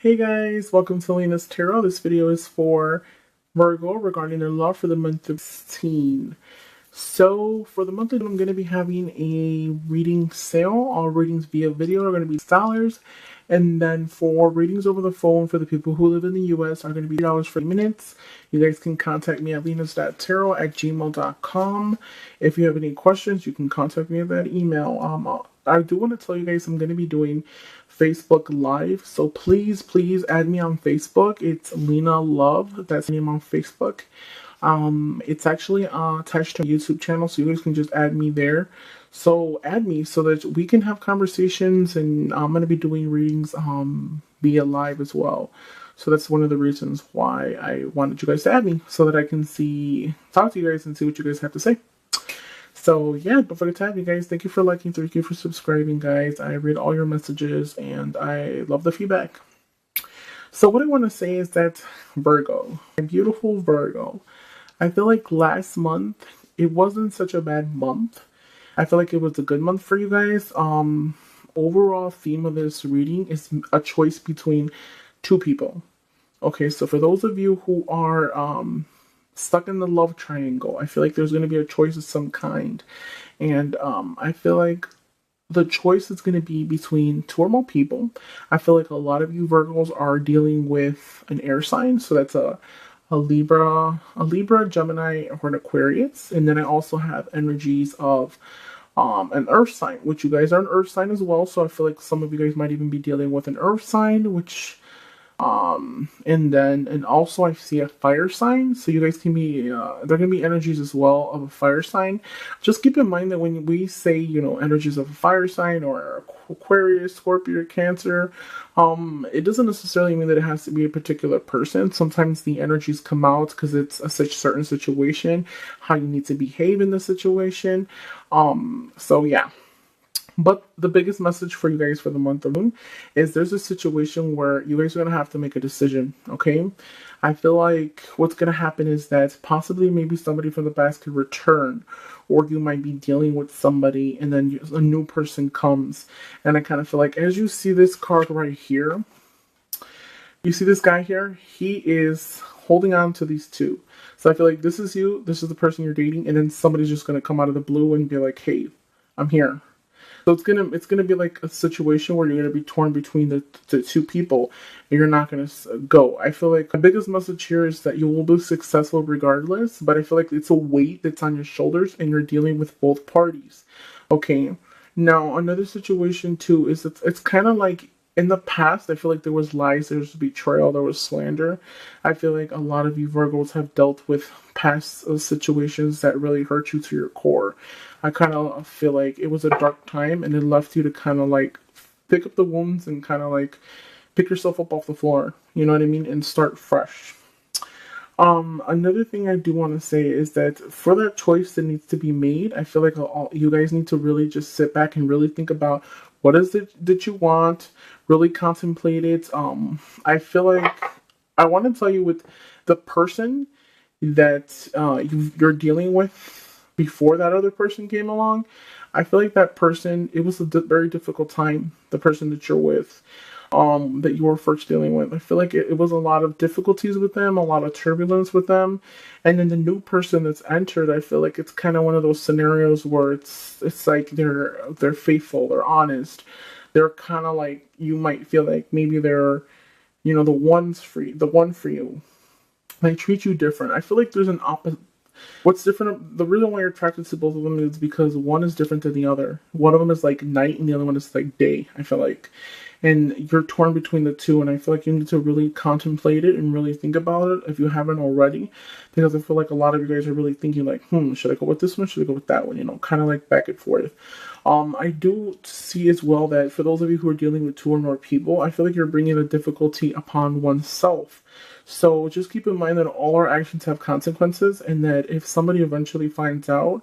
Hey guys, welcome to Lena's Tarot. This video is for Virgo regarding their love for the month of 16. So for the month of June, I'm going to be having a reading sale. All readings via video are going to be $6. And then for readings over the phone for the people who live in the US are going to be $8 for minutes. You guys can contact me at lenas.tarot@gmail.com. If you have any questions, you can contact me at that email. I do want to tell you guys I'm going to be doing Facebook Live. So please add me on Facebook. It's Lena Love. That's my name on Facebook. It's actually attached to a YouTube channel, so you guys can just add me there. So add me so that we can have conversations, and I'm gonna be doing readings via live as well. So that's one of the reasons why I wanted you guys to add me, so that I can talk to you guys and see what you guys have to say. So yeah, don't forget to add me, guys. Thank you for liking, thank you for subscribing, guys. I read all your messages and I love the feedback. So what I want to say is that Virgo, my beautiful Virgo, I feel like last month, it wasn't such a bad month. I feel like it was a good month for you guys. Overall theme of this reading is a choice between two people. Okay, so for those of you who are stuck in the love triangle, I feel like there's going to be a choice of some kind. And I feel like the choice is going to be between two or more people. I feel like a lot of you Virgos are dealing with an air sign. So that's a Libra, Gemini, or an Aquarius. And then I also have energies of an earth sign, which you guys are an earth sign as well. So I feel like some of you guys might even be dealing with an earth sign, which and also I see a fire sign, so you guys can be there can be energies as well of a fire sign. Just keep in mind that when we say, energies of a fire sign or Aquarius, Scorpio, Cancer, it doesn't necessarily mean that it has to be a particular person. Sometimes the energies come out because it's a certain situation, how you need to behave in the situation. So yeah. But the biggest message for you guys for the month of June is there's a situation where you guys are going to have to make a decision, okay? I feel like what's going to happen is that possibly maybe somebody from the past could return, or you might be dealing with somebody and then a new person comes. And I kind of feel like as you see this card right here, you see this guy here, he is holding on to these two. So I feel like this is you, this is the person you're dating, and then somebody's just going to come out of the blue and be like, hey, I'm here. So it's gonna be like a situation where you're gonna be torn between the two people, and you're not gonna go. I feel like the biggest message here is that you will be successful regardless, but I feel like it's a weight that's on your shoulders, and you're dealing with both parties. Okay. Now another situation too is it's kind of like in the past. I feel like there was lies, there was betrayal, there was slander. I feel like a lot of you Virgos have dealt with past situations that really hurt you to your core. I kind of feel like it was a dark time and it left you to kind of like pick up the wounds and kind of like pick yourself up off the floor, you know what I mean, and start fresh. Another thing I do want to say is that for that choice that needs to be made, I feel like you guys need to really just sit back and really think about what is it that you want, really contemplate it. I feel like I want to tell you with the person that you're dealing with before that other person came along, I feel like that person, it was a very difficult time, the person that you're with, that you were first dealing with. I feel like it was a lot of difficulties with them, a lot of turbulence with them. And then the new person that's entered, I feel like it's kind of one of those scenarios where it's like they're faithful, they're honest. They're kind of like, you might feel like maybe they're, the one for you. They treat you different. I feel like there's an opposite. What's different, the reason why you're attracted to both of them is because one is different than the other. One of them is like night and the other one is like day, I feel like. And you're torn between the two, and I feel like you need to really contemplate it and really think about it if you haven't already. Because I feel like a lot of you guys are really thinking like, should I go with this one? Should I go with that one? Kind of like back and forth. I do see as well that for those of you who are dealing with two or more people, I feel like you're bringing a difficulty upon oneself. So just keep in mind that all our actions have consequences, and that if somebody eventually finds out,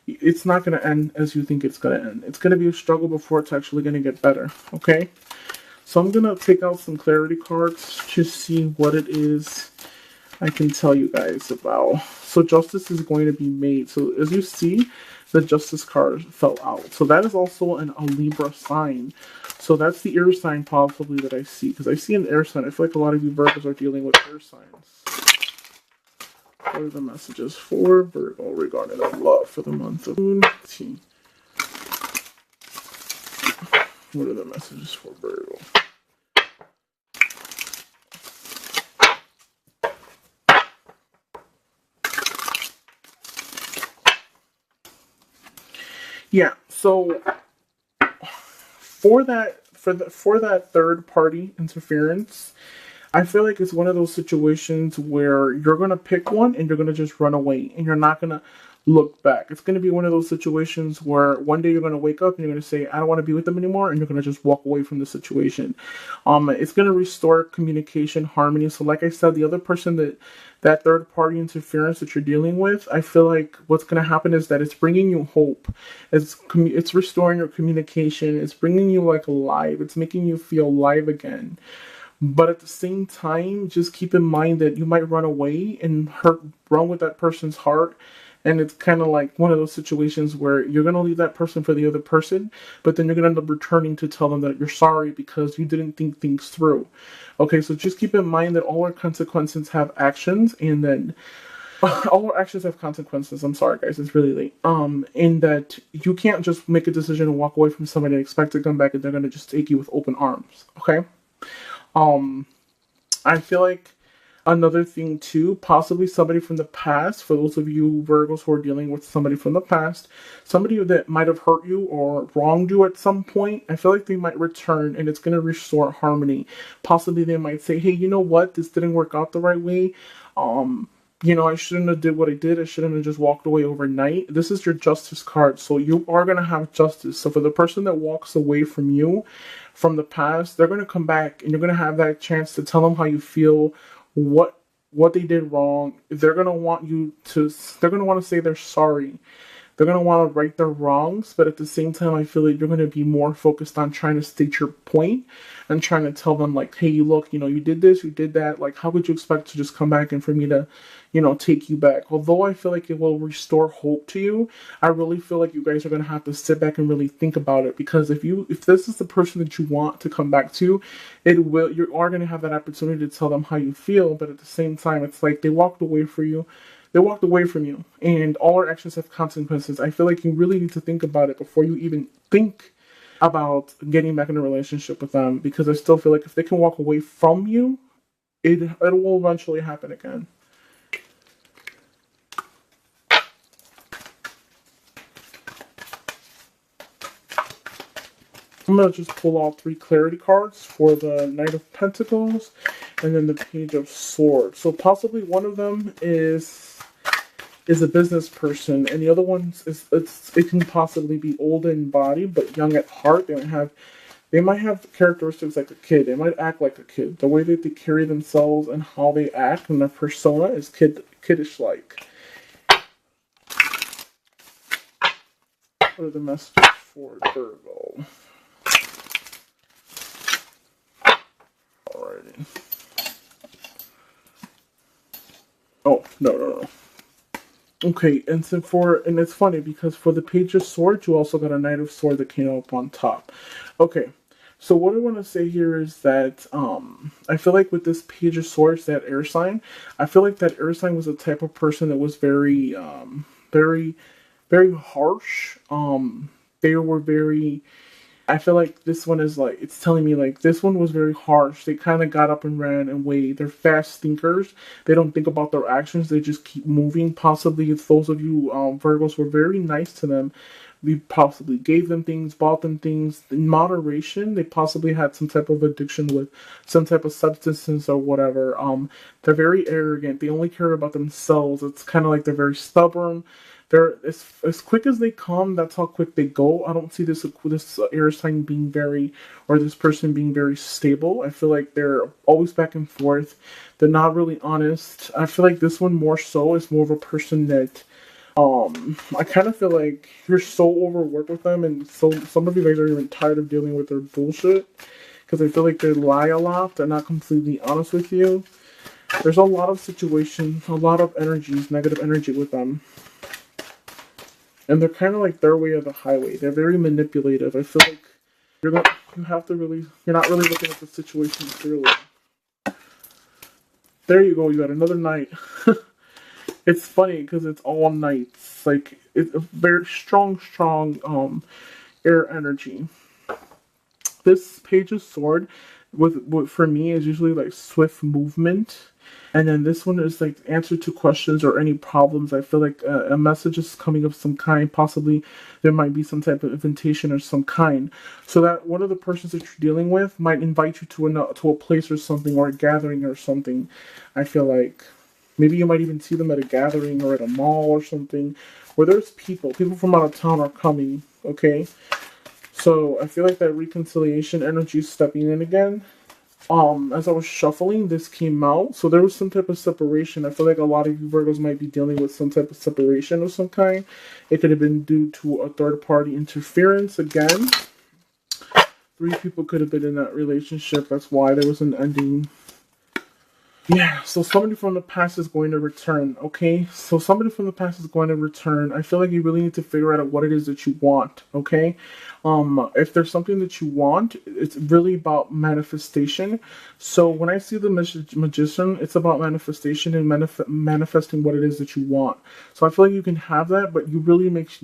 it's not going to end as you think it's going to end. It's going to be a struggle before it's actually going to get better, okay? So I'm going to take out some clarity cards to see what it is I can tell you guys about. So justice is going to be made. So as you see, the Justice card fell out. So that is also a Libra sign. So that's the air sign possibly that I see. Because I see an air sign. I feel like a lot of you Virgos are dealing with air signs. What are the messages for Virgo regarding love for the month of June? What are the messages for Virgo? Yeah, so for that third party interference, I feel like it's one of those situations where you're gonna pick one and you're gonna just run away and you're not gonna look back. It's gonna be one of those situations where one day you're gonna wake up and you're gonna say, I don't want to be with them anymore, and you're gonna just walk away from the situation. It's gonna restore communication, harmony. So like I said, the other person that third party interference that you're dealing with, I feel like what's going to happen is that it's bringing you hope. It's restoring your communication. It's bringing you like alive. It's making you feel alive again. But at the same time, just keep in mind that you might run away and run with that person's heart. And it's kind of like one of those situations where you're going to leave that person for the other person, but then you're going to end up returning to tell them that you're sorry because you didn't think things through. Okay, so just keep in mind that all our consequences have actions, and then all our actions have consequences. I'm sorry, guys, it's really late. In that you can't just make a decision and walk away from somebody and expect to come back and they're going to just take you with open arms. Okay? I feel like another thing too, possibly somebody from the past, for those of you Virgos who are dealing with somebody from the past, somebody that might have hurt you or wronged you at some point, I feel like they might return and it's going to restore harmony. Possibly they might say, hey, you know what, this didn't work out the right way. I shouldn't have did what I did. I shouldn't have just walked away overnight. This is your Justice card, so you are going to have justice. So for the person that walks away from you from the past, they're going to come back and you're going to have that chance to tell them how you feel, what they did wrong. They're going to want to say they're sorry. They're going to want to right their wrongs, but at the same time, I feel like you're going to be more focused on trying to state your point and trying to tell them, like, hey, look, you did this, you did that. Like, how could you expect to just come back and for me to, take you back? Although I feel like it will restore hope to you, I really feel like you guys are going to have to sit back and really think about it, because if this is the person that you want to come back to, you are going to have that opportunity to tell them how you feel, but at the same time, it's like they walked away from you. And all our actions have consequences. I feel like you really need to think about it before you even think about getting back in a relationship with them, because I still feel like if they can walk away from you, it will eventually happen again. I'm going to just pull out 3 clarity cards for the Knight of Pentacles and then the Page of Swords. So possibly one of them is a business person, and the other one it can possibly be old in body but young at heart. They might have characteristics like a kid. They might act like a kid. The way that they carry themselves and how they act and their persona is kiddish like. What are the messages for Virgo? Alrighty. Oh, no. Okay, and it's funny because for the Page of Swords, you also got a Knight of Swords that came up on top. Okay, so what I want to say here is that I feel like with this Page of Swords, that air sign, I feel like that air sign was a type of person that was very, very, very harsh. They were very. I feel like this one is like, it's telling me like this one was very harsh. They kind of got up and ran away. They're fast thinkers. They don't think about their actions. They just keep moving. Possibly those of you Virgos were very nice to them. We possibly gave them things, bought them things in moderation. They possibly had some type of addiction with some type of substances or whatever. They're very arrogant. They only care about themselves. It's kind of like they're very stubborn. They're as quick as they come. That's how quick they go. I don't see this air sign being this person being very stable. I feel like they're always back and forth. They're not really honest. I feel like this one more so is more of a person that I kind of feel like you're so overworked with them, and so some of you guys are even tired of dealing with their bullshit, because I feel like they lie a lot. They're not completely honest with you. There's a lot of situations, a lot of energies, negative energy with them. And they're kind of like their way of the highway. They're very manipulative. I feel like you have to really, you're not really looking at the situation clearly. There you go. You got another knight. It's funny because it's all knights. Like it's a very strong air energy. This page of sword with for me is usually like swift movement, and then this one is like answer to questions or any problems. I feel like a message is coming of some kind. Possibly there might be some type of invitation or some kind, so that one of the persons that you're dealing with might invite you to a place or something, or a gathering or something. I feel like maybe you might even see them at a gathering or at a mall or something where there's people from out of town are coming. Okay, so I feel like that reconciliation energy is stepping in again. As I was shuffling, this came out. So there was some type of separation. I feel like a lot of you Virgos might be dealing with some type of separation of some kind. It could have been due to a third party interference again. 3 people could have been in that relationship. That's why there was an ending. Yeah, so somebody from the past is going to return, okay? So somebody from the past is going to return. I feel like you really need to figure out what it is that you want, okay? If there's something that you want, it's really about manifestation. So when I see the magician, it's about manifestation and manifesting what it is that you want. So I feel like you can have that, but you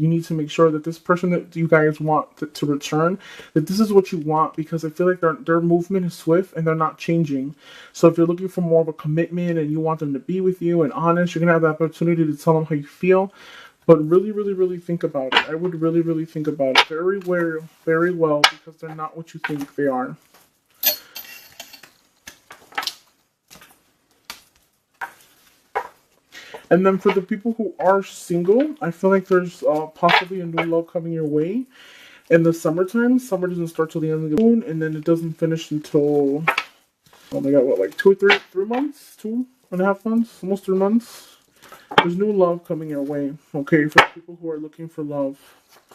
need to make sure that this person that you guys want to return, that this is what you want, because I feel like their movement is swift and they're not changing. So if you're looking for more of a commitment and you want them to be with you and honest, you're gonna have the opportunity to tell them how you feel. But really think about it. I would really think about it very well, because they're not what you think they are. And then for the people who are single, I feel like there's possibly a new love coming your way in the summertime. Summer doesn't start till the end of the moon, and then it doesn't finish until, oh my god, what, like 2 or 3 months? 2.5 months? Almost 3 months? There's new love coming your way, okay, for people who are looking for love.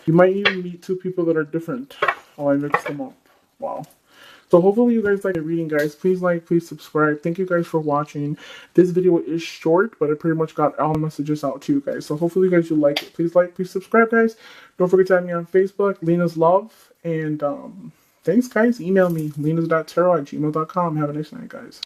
You might even meet 2 people that are different. Oh, I mixed them up. Wow. So hopefully you guys like the reading, guys. Please like, please subscribe. Thank you guys for watching. This video is short, but I pretty much got all the messages out to you guys. So hopefully you guys will like it. Please like, please subscribe, guys. Don't forget to add me on Facebook, Lena's Love. And thanks, guys. Email me, lenas.tarot@gmail.com. Have a nice night, guys.